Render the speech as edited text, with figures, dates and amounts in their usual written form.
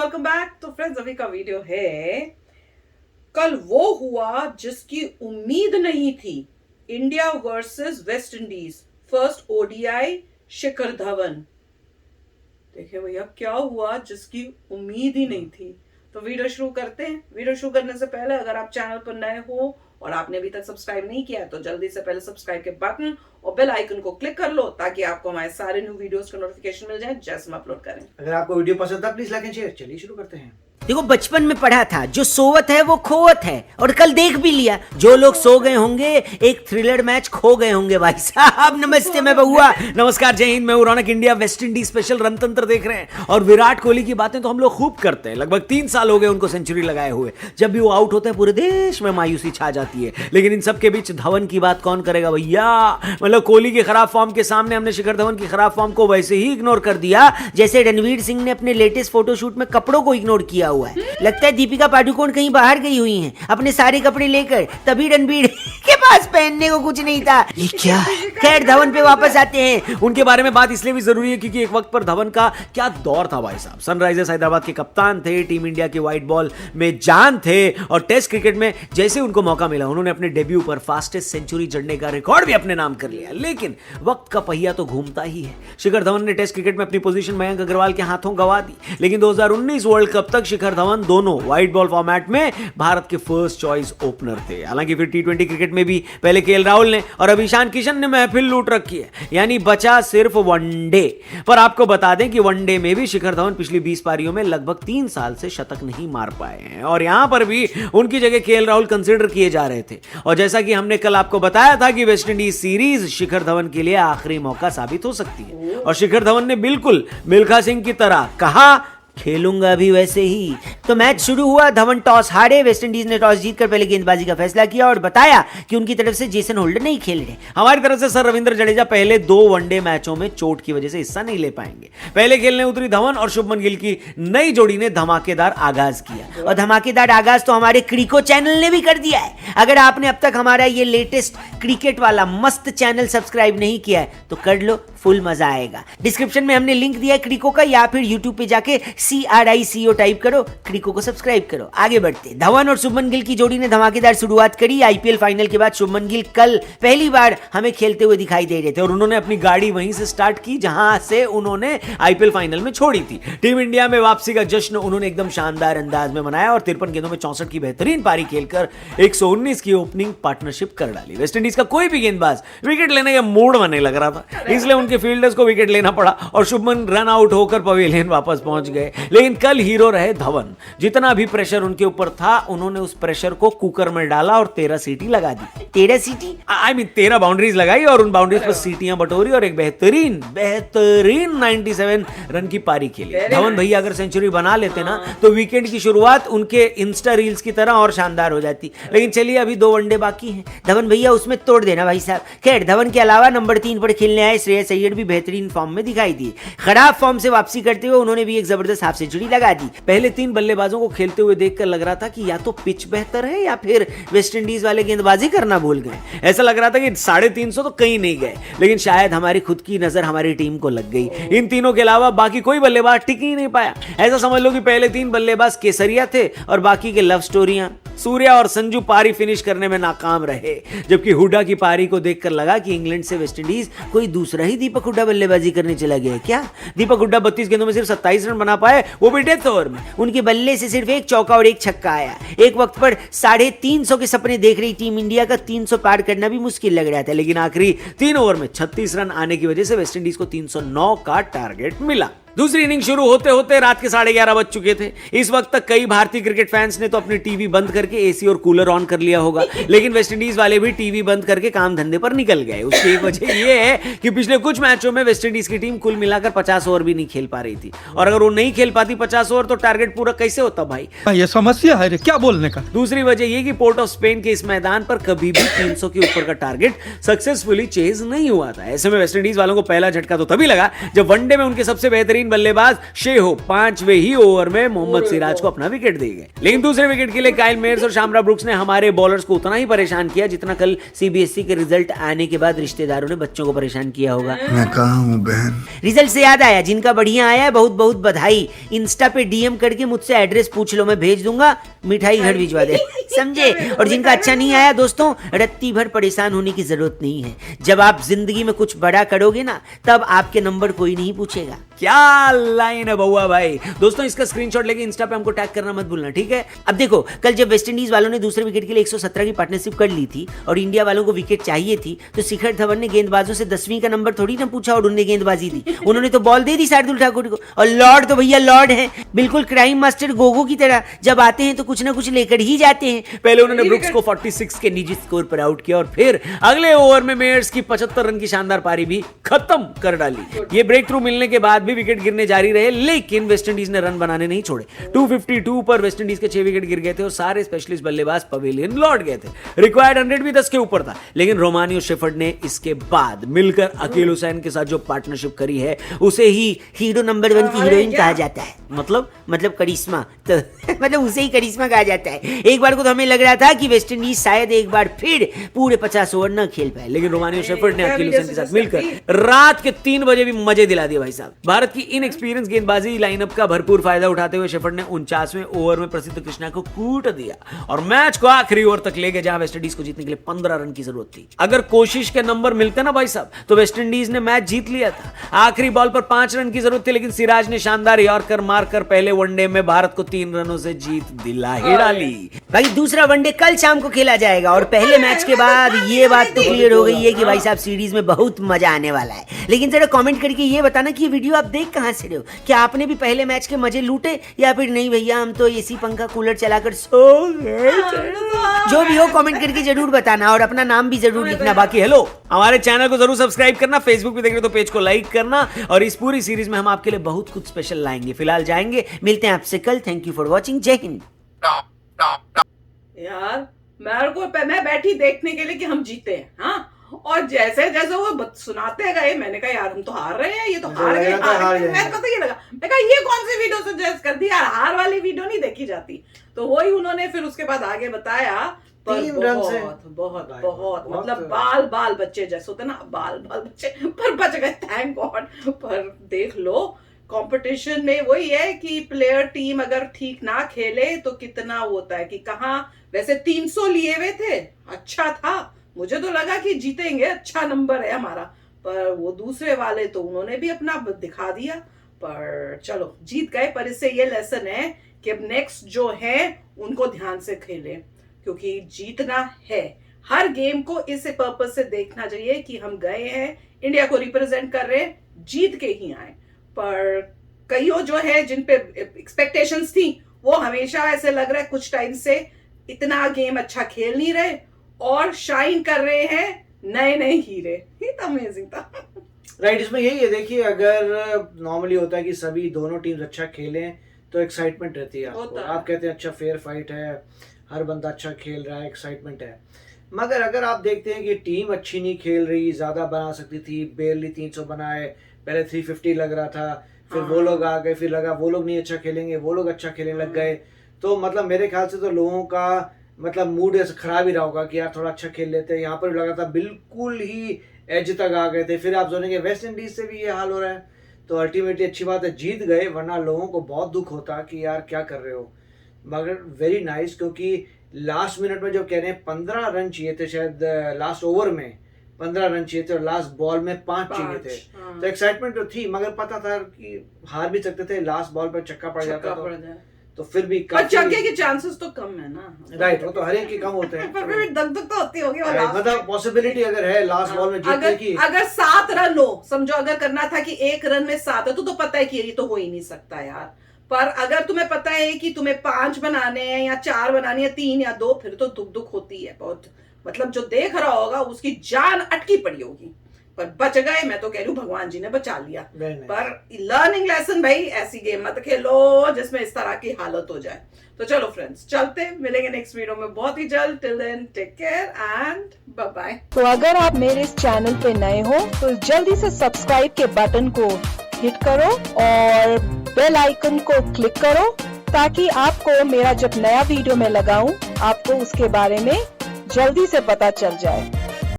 Welcome back. तो friends अभी का वीडियो है, कल वो हुआ जिसकी उम्मीद नहीं थी। India versus West Indies, first ODI, Shikhar Dhawan. देखिए भैया क्या हुआ जिसकी उम्मीद ही नहीं थी। तो वीडियो शुरू करते हैं। वीडियो शुरू करने से पहले अगर आप चैनल पर नए हो और आपने अभी तक सब्सक्राइब नहीं किया तो जल्दी से पहले सब्सक्राइब के बटन और बेल आइकन को क्लिक कर लो ताकि आपको हमारे सारे न्यू वीडियोस का नोटिफिकेशन मिल जाए जैसे हम अपलोड करें। अगर आपको वीडियो पसंद है प्लीज लाइक एंड शेयर। चलिए शुरू करते हैं। देखो बचपन में पढ़ा था, जो सोवत है वो खोवत है, और कल देख भी लिया, जो लोग सो गए होंगे एक थ्रिलर मैच खो गए होंगे। भाई साहब नमस्ते, मैं बहुआ, नमस्कार, जय हिंद, मैं रौनक। India West Indies special Rantantra देख रहे हैं और विराट कोहली की बातें तो हम लोग खूब करते हैं। लगभग 3 साल हो गए उनको सेंचुरी लगाए हुए। जब भी वो आउट होता है पूरे देश में मायूसी छा जाती है, लेकिन इन सब के बीच धवन की बात कौन करेगा भैया। मतलब कोहली के खराब फॉर्म के सामने हमने शिखर धवन की खराब फॉर्म को वैसे ही इग्नोर कर दिया जैसे रणवीर सिंह ने अपने लेटेस्ट फोटोशूट में कपड़ों को इग्नोर किया हुआ है। लगता है दीपिका पादुकोण कहीं बाहर गई हुई हैं अपने सारे कपड़े लेकर, तभी रणबीर के पास पहनने को कुछ नहीं था। ये क्या है? खैर धवन पे वापस आते हैं। उनके बारे में बात इसलिए भी जरूरी है क्योंकि एक वक्त पर धवन का क्या दौर था भाई साहब। सनराइजर्स हैदराबाद के कप्तान थे, टीम इंडिया के व्हाइट बॉल में जान थे, और टेस्ट क्रिकेट में जैसे उनको मौका मिला उन्होंने अपने डेब्यू पर फास्टेस्ट सेंचुरी जड़ने का रिकॉर्ड भी अपने नाम कर लिया। लेकिन वक्त का पहिया तो घूमता ही है। शिखर धवन ने टेस्ट क्रिकेट में अपनी पोजीशन मयंक अग्रवाल के हाथों गंवा दी, लेकिन 2019 वर्ल्ड कप तक शिखर धवन दोनों व्हाइट बॉल फॉर्मेट में भारत के फर्स्ट चॉइस ओपनर थे। हालांकि फिर टी20 क्रिकेट में भी पहले केएल राहुल ने और अब ईशान किशन ने महफिल लूट रखी है, यानी बचा सिर्फ वनडे। पर आपको बता दें कि वनडे में भी शिखर धवन पिछली 20 पारियों में लगभग 3 साल से शतक नहीं मार पाए हैं, और यहां पर भी उनकी जगह केएल राहुल कंसीडर किए जा रहे थे। और जैसा कि हमने कल आपको बताया था कि West Indies series Shikhar Dhawan के लिए आखिरी मौका साबित हो सकती है, और शिखर धवन ने बिल्कुल मिल्खा सिंह की तरह कहा खेलूंगा भी वैसे ही। तो मैच शुरू हुआ, धवन टॉस हारे। वेस्ट इंडीज ने टॉस जीतकर पहले गेंदबाजी का फैसला किया और बताया कि उनकी तरफ से जेसन होल्डर नहीं खेल रहे। हमारी तरफ से सर रविंद्र जडेजा पहले 2 वनडे मैचों में चोट की वजह से हिस्सा नहीं ले पाएंगे। पहले खेलने उतरी धवन और शुभमन गिल की नई जोड़ी ने धमाकेदार आगाज किया, और धमाकेदार आगाज तो हमारे क्रिको चैनल ने भी कर दिया है। अगर आपने अब तक हमारा ये लेटेस्ट क्रिकेट वाला मस्त चैनल सब्सक्राइब नहीं किया है तो कर लो, फुल मजा आएगा। डिस्क्रिप्शन में हमने लिंक दिया है क्रिको का, या फिर यूट्यूब पे जाके CRICO टाइप करो, क्रिको को सब्सक्राइब करो। आगे बढ़ते, धवन और शुभमन गिल की जोड़ी ने धमाकेदार शुरुआत करी। आईपीएल फाइनल के बाद शुभमन गिल कल पहली बार हमें खेलते हुए दिखाई दे रहे थे, और उन्होंने अपनी गाड़ी वहीं से स्टार्ट की जहां से उन्होंने आईपीएल फाइनल में छोड़ी थी। टीम इंडिया में वापसी का जश्न उन्होंने एकदम शानदार अंदाज में मनाया और 53 गेंदों में 64 की बेहतरीन पारी खेलकर 119 की ओपनिंग पार्टनरशिप कर डाली। वेस्ट इंडीज का कोई भी गेंदबाज विकेट लेने का मूड बनने लग रहा था, इसलिए उनके फील्डर्स को विकेट लेना पड़ा और शुभमन रन आउट होकर पवेलियन वापस पहुंच गए। लेकिन कल हीरो रहे धवन। जितना भी प्रेशर उनके ऊपर था उन्होंने उस प्रेशर को कुकर में डाला और 13 सीटी लगा दी। 13 सीटी, 13 बाउंड्रीज लगाई और उन बाउंड्रीज पर सीटियां बटोरी और एक बेहतरीन 97 रन की पारी खेली। धवन भैया अगर सेंचुरी बना लेते ना तो वीकेंड की शुरुआत उनके इंस्टा रील्स की तरह और शानदार हो जाती। लेकिन चलिए अभी 2 वनडे बाकी हैं, धवन भैया उसमें तोड़ देना भाई साहब। खैर धवन के अलावा नंबर 3 पर खेलने आए श्रेयस अय्यर भी बेहतरीन फॉर्म में दिखाई दिए। खराब फॉर्म से वापसी करते हुए उन्होंने भी एक जबरदस्त हाफ सेंचुरी लगा दी। पहले 3 बल्लेबाजों को खेलते हुए देखकर लग रहा था कि या तो पिच बेहतर है या फिर वेस्ट इंडीज वाले गेंदबाजी करना भूल गए। ऐसा लग रहा था कि 350 तो कहीं नहीं गए, लेकिन शायद हमारी खुद की नजर हमारी टीम को लग गई। इन तीनों के अलावा बाकी कोई बल्लेबाज टिक ही नहीं पाया। ऐसा समझ लो कि पहले 3 बल्लेबाज केसरिया थे और बाकी के लव स्टोरियां। सूर्या और संजू पारी फिनिश करने में नाकाम रहे, जबकि हुड्डा की पारी को देखकर लगा कि इंग्लैंड से वेस्ट इंडीज कोई दूसरा ही दीपक हुड्डा बल्लेबाजी करने चला गया क्या। दीपक हुड्डा 32 गेंदों में सिर्फ 27 रन बना पाए, वो भी डेथ ओवर में। उनके बल्ले से सिर्फ 1 चौका और 1 छक्का आया। एक वक्त पर 350 के सपने देख रही टीम इंडिया का 300 पार करना भी मुश्किल लग रहा था, लेकिन आखिरी 3 ओवर में 36 रन आने की वजह से वेस्ट इंडीज को 309 का टारगेट मिला। दूसरी इनिंग शुरू होते होते रात के 11:30 बज चुके थे। इस वक्त तक कई भारतीय क्रिकेट फैंस ने तो अपनी टीवी बंद करके एसी और कूलर ऑन कर लिया होगा, लेकिन वेस्ट इंडीज वाले भी टीवी बंद करके काम धंधे पर निकल गए। उसकी एक वजह यह है कि पिछले कुछ मैचों में वेस्ट इंडीज की टीम कुल मिलाकर 50 ओवर भी नहीं खेल पा रही थी, और अगर वो नहीं खेल पाती 50 ओवर तो टारगेट पूरा कैसे होता भाई। ये समस्या है रे, क्या बोलने का। दूसरी वजह यह कि पोर्ट ऑफ स्पेन के इस मैदान पर कभी भी 300 के ऊपर का टारगेट सक्सेसफुली चेज नहीं हुआ था। ऐसे में वेस्ट इंडीज वालों को पहला झटका तो तभी लगा जब वनडे में उनके सबसे बेहतरीन बेहतरीन बल्लेबाज शेहो 5वें ही ओवर में मोहम्मद सिराज को अपना विकेट दे गए। लेकिन दूसरे विकेट के लिए काइल मेयर्स और शामरा ब्रुक्स ने हमारे बॉलर्स को उतना ही परेशान किया जितना कल सीबीएसई के रिजल्ट आने के बाद रिश्तेदारों ने बच्चों को परेशान किया होगा। मैं कहाँ हूँ बहन? रिजल्ट से याद आया, जिनका बढ़िया आया है बहुत बहुत बधाई। इंस्टा पे डीएम करके मुझसे एड्रेस पूछ लो, मैं भेज दूंगा, मिठाई घर भिजवा दे, समझे। और जिनका अच्छा नहीं आया दोस्तों, रत्ती भर परेशान होने की जरूरत नहीं है। जब आप जिंदगी में कुछ बड़ा करोगे ना, तब आपके नंबर कोई नहीं पूछेगा। क्या लाइन है बउआ भाई। दोस्तों इसका स्क्रीनशॉट लेके इंस्टा पे हमको टैग करना मत भूलना, ठीक है। अब देखो, कल जब वेस्टइंडीज वालों ने दूसरे विकेट के लिए 117 की पार्टनरशिप कर ली थी और इंडिया वालों को विकेट चाहिए थी, तो शिखर धवन ने गेंदबाजों से 10वीं का नंबर थोड़ी ना पूछा और उन्हें गेंदबाजी दी। उन्होंने तो बॉल दे दी शार्दुल ठाकुर को। और लॉर्ड तो भैया लॉर्ड है, बिल्कुल क्राइम मास्टर गोगो की तरह। जब आते हैं तो कुछ ना कुछ लेकर ही जाते हैं। पहले उन्होंने ब्रुक्स को 46 के निजी स्कोर पर आउट किया और फिर अगले ओवर में मेयर्स की 75 रन की शानदार पारी भी खत्म कर डाली। ये ब्रेक थ्रू मिलने के बाद भी विकेट गिरने जारी रहे, लेकिन वेस्टइंडीज ने रन बनाने नहीं छोड़े। 252 पर वेस्टइंडीज के 6 विकेट गिर गए थे और सारे स्पेशलिस्ट बल्लेबाज पवेलियन लौट गए थे। रिक्वायर्ड 100 भी 10 के ऊपर था, लेकिन रोमानी और शेफर्ड ने इसके बाद मिलकर अकील हुसैन के साथ जो पार्टनरशिप करी है उसे ही हीरो नंबर 1 की हीरोइन कहा जाता है। मतलब करिश्मा, तो मतलब उसे ही करिश्मा कहा जाता है। एक बार को तो हमें लग रहा था कि वेस्टइंडीज शायद एक बार फिर पूरे 50 ओवर न खेल पाए, लेकिन रोमानी और शेफर्ड ने अकील हुसैन के साथ मिलकर रात के 3 बजे भी मजे दिला दिए भाई साहब। भारत की इनएक्सपीरियंस गेंदबाजी लाइनअप का भरपूर फायदा उठाते हुए शेफर्ड ने 49वें ओवर में प्रसिद्ध कृष्णा को कूट दिया और मैच को आखिरी ओवर तक ले गए, जहां वेस्टइंडीज को जीतने के लिए 15 रन की जरूरत थी। अगर कोशिश के नंबर मिलते ना भाई साहब, तो वेस्टइंडीज ने मैच जीत लिया था। आखिरी बॉल पर 5 रन की जरूरत थी, लेकिन सिराज ने शानदार यॉर्कर मारकर पहले वनडे में भारत को 3 रनों से जीत दिला ही डाली। भाई दूसरा वनडे कल शाम को खेला जाएगा और पहले मैच के बाद ये बात तो क्लियर हो गई है कि भाई साहब सीरीज में बहुत मजा आने वाला है। लेकिन जरा कमेंट करके ये बताना कि ये वीडियो आप देख कहां से रहे हो। क्या आपने भी पहले मैच के मजे लूटे या फिर नहीं भैया हम तो एसी पंखा कूलर चलाकर सो गए। जो भी हो कमेंट करके जरूर बताना और अपना नाम भी जरूर लिखना। बाकी हेलो, हमारे चैनल को जरूर सब्सक्राइब करना, फेसबुक पे देख रहे हो तो पेज को लाइक करना, और इस पूरी सीरीज में हम आपके लिए बहुत कुछ स्पेशल लाएंगे। फिलहाल जाएंगे, मिलते हैं आपसे कल। Thank you for watching. जय हिंद। यार मैं बैठी देखने के लिए कि हम जीते हैं, हाँ। और जैसे जैसे वो सुनाते गए, मैंने कहा यार हम तो हार रहे हैं, ये तो हार गए। मैं तो ये लगा, मैं कहा ये कौन सी वीडियो सजेस्ट कर दी यार, हार वाली वीडियो नहीं देखी जाती। तो वही उन्होंने फिर उसके बाद आगे बताया, पर बहुत मतलब बाल बच्चे जैसे होते ना, बाल बच्चे पर बच गए, थैंक गॉड। पर देख लो कंपटीशन में वही है कि प्लेयर टीम अगर ठीक ना खेले तो कितना होता है कि कहाँ। वैसे 300 लिए हुए थे, अच्छा था, मुझे तो लगा कि जीतेंगे, अच्छा नंबर है हमारा। पर वो दूसरे वाले तो उन्होंने भी अपना दिखा दिया, पर चलो जीत गए। पर इससे ये लेसन है कि अब नेक्स्ट जो है उनको ध्यान से खेलें, क्योंकि जीतना है। हर गेम को इस पर्पज से देखना चाहिए कि हम गए हैं, इंडिया को रिप्रेजेंट कर रहे हैं, जीत के ही आए। पर कईयों जो है जिन पे एक्सपेक्टेशंस थी, वो हमेशा ऐसे लग रहा है कुछ टाइम से इतना गेम अच्छा खेल नहीं रहे और शाइन कर रहे हैं नए हीरे। ये तो अमेजिंग था। राइट, इसमें यही है। देखिए, अगर नॉर्मली होता है कि सभी दोनों टीम्स अच्छा खेलें तो एक्साइटमेंट रहती है आपको। आप कहते हैं अच्छा फेयर फाइट है, हर बंदा अच्छा खेल रहा है, एक्साइटमेंट है। मगर अगर आप देखते हैं कि टीम अच्छी नहीं खेल रही, ज़्यादा बना सकती थी, बेरली 300 बनाए, पहले 350 लग रहा था, फिर वो लोग आ गए, फिर लगा वो लोग नहीं अच्छा खेलेंगे, वो लोग अच्छा खेलने लग गए, तो मतलब मेरे ख्याल से तो लोगों का मतलब मूड ऐसा खराब ही रहा होगा कि यार थोड़ा अच्छा खेल लेते हैं। यहाँ पर भी लगा था बिल्कुल ही एज तक आ गए थे। फिर आप सुनेंगे वेस्ट इंडीज से भी ये हाल हो रहा है, तो अल्टीमेटली अच्छी बात है जीत गए, वरना लोगों को बहुत दुख होता कि यार क्या कर रहे हो। मगर वेरी नाइस, क्योंकि लास्ट मिनट में जो कह रहे हैं 15 रन चाहिए थे, शायद लास्ट ओवर में 15 रन चाहिए थे और लास्ट बॉल में 5 चाहिए थे। तो एक्साइटमेंट तो थी, मगर पता था कि हार भी सकते थे, लास्ट बॉल पर चक्का पड़ जाता तो फिर भी चक्के के चांसेस तो कम है ना। राइट, वो तो हर एक के कम होते हैं। पर फिर दग तो होती होगी। मतलब पॉसिबिलिटी अगर है लास्ट बॉल में जीतने की, अगर 7 रन हो, समझो अगर करना था कि 1 रन में 7 है, तो पता है कि ये तो हो ही नहीं सकता यार। पर अगर तुम्हें पता है कि तुम्हें 5 बनाने हैं या 4 बनाने हैं, 3 या 2, फिर तो दुख होती है बहुत। मतलब जो देख रहा होगा उसकी जान अटकी पड़ी होगी, पर बच गए। मैं तो कह रही हूँ भगवान जी ने बचा लिया। पर लर्निंग लेसन भाई, ऐसी गेम मत खेलो जिसमें इस तरह की हालत हो जाए। तो चलो फ्रेंड्स, चलते मिलेंगे नेक्स्ट वीडियो में बहुत ही जल्द। Till then take care and bye bye. तो अगर आप मेरे इस चैनल पे नए हो तो जल्दी से सब्सक्राइब के बटन को हिट करो और बेल आइकन को क्लिक करो ताकि आपको मेरा जब नया वीडियो मैं लगाऊं आपको उसके बारे में जल्दी से पता चल जाए।